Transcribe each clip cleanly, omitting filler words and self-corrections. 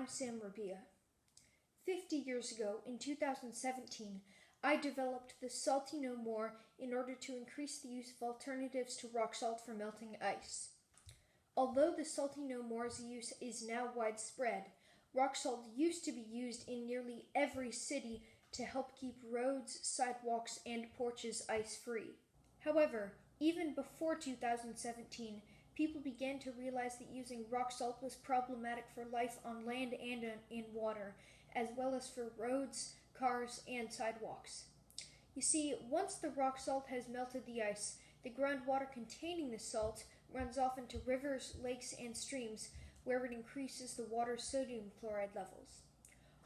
I'm Sam Rabia. 50 years ago, in 2017, I developed the Salty No More in order to increase the use of alternatives to rock salt for melting ice. Although the Salty No More's use is now widespread, rock salt used to be used in nearly every city to help keep roads, sidewalks, and porches ice-free. However, even before 2017, people began to realize that using rock salt was problematic for life on land and in water, as well as for roads, cars, and sidewalks. You see, once the rock salt has melted the ice, the groundwater containing the salt runs off into rivers, lakes, and streams, where it increases the water's sodium chloride levels.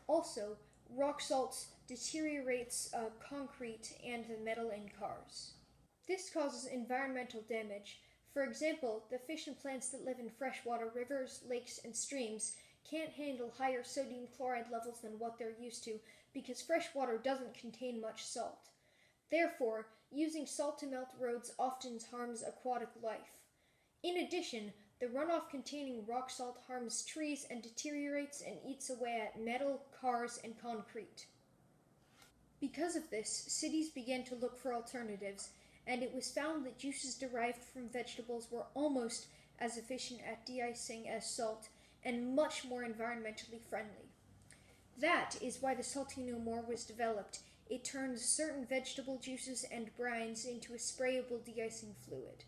Also, rock salt deteriorates concrete and the metal in cars. This causes environmental damage. For example, the fish and plants that live in freshwater rivers, lakes, and streams can't handle higher sodium chloride levels than what they're used to because fresh water doesn't contain much salt. Therefore, using salt to melt roads often harms aquatic life. In addition, the runoff containing rock salt harms trees and deteriorates and eats away at metal, cars, and concrete. Because of this, cities began to look for alternatives, and it was found that juices derived from vegetables were almost as efficient at de-icing as salt, and much more environmentally friendly. That is why the Salty No More was developed. It turns certain vegetable juices and brines into a sprayable de-icing fluid.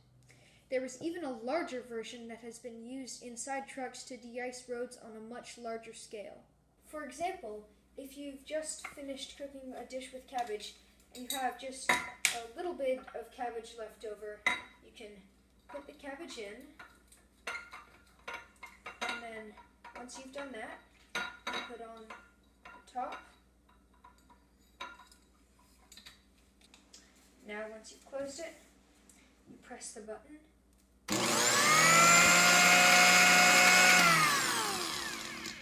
There is even a larger version that has been used inside trucks to de-ice roads on a much larger scale. For example, if you've just finished cooking a dish with cabbage and you have just a little bit of cabbage left over, you can put the cabbage in, and then once you've done that, you put on the top. Now once you've closed it, you press the button.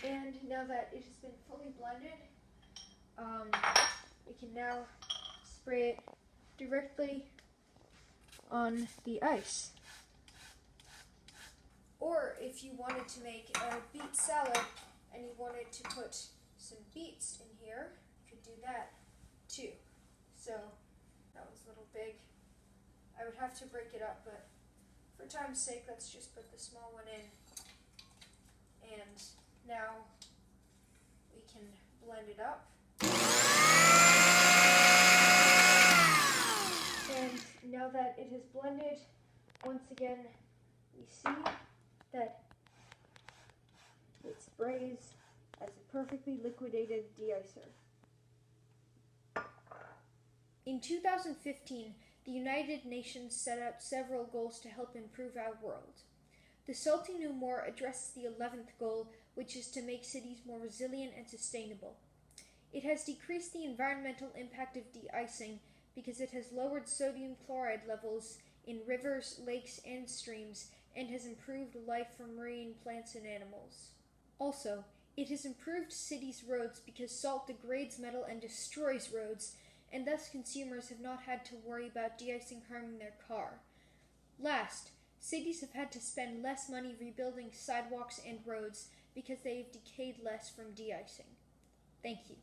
And now that it has been fully blended, we can now spray it directly on the ice. Or if you wanted to make a beet salad and you wanted to put some beets in here, you could do that too. So that was a little big. I would have to break it up, but for time's sake, let's just put the small one in. And now we can blend it up. And now that it has blended, once again, we see that it sprays as a perfectly liquidated de-icer. In 2015, the United Nations set out several goals to help improve our world. The Salty No More addresses the 11th goal, which is to make cities more resilient and sustainable. It has decreased the environmental impact of de-icing because it has lowered sodium chloride levels in rivers, lakes, and streams, and has improved life for marine plants and animals. Also, it has improved cities' roads because salt degrades metal and destroys roads, and thus consumers have not had to worry about de-icing harming their car. Last, cities have had to spend less money rebuilding sidewalks and roads because they have decayed less from de-icing. Thank you.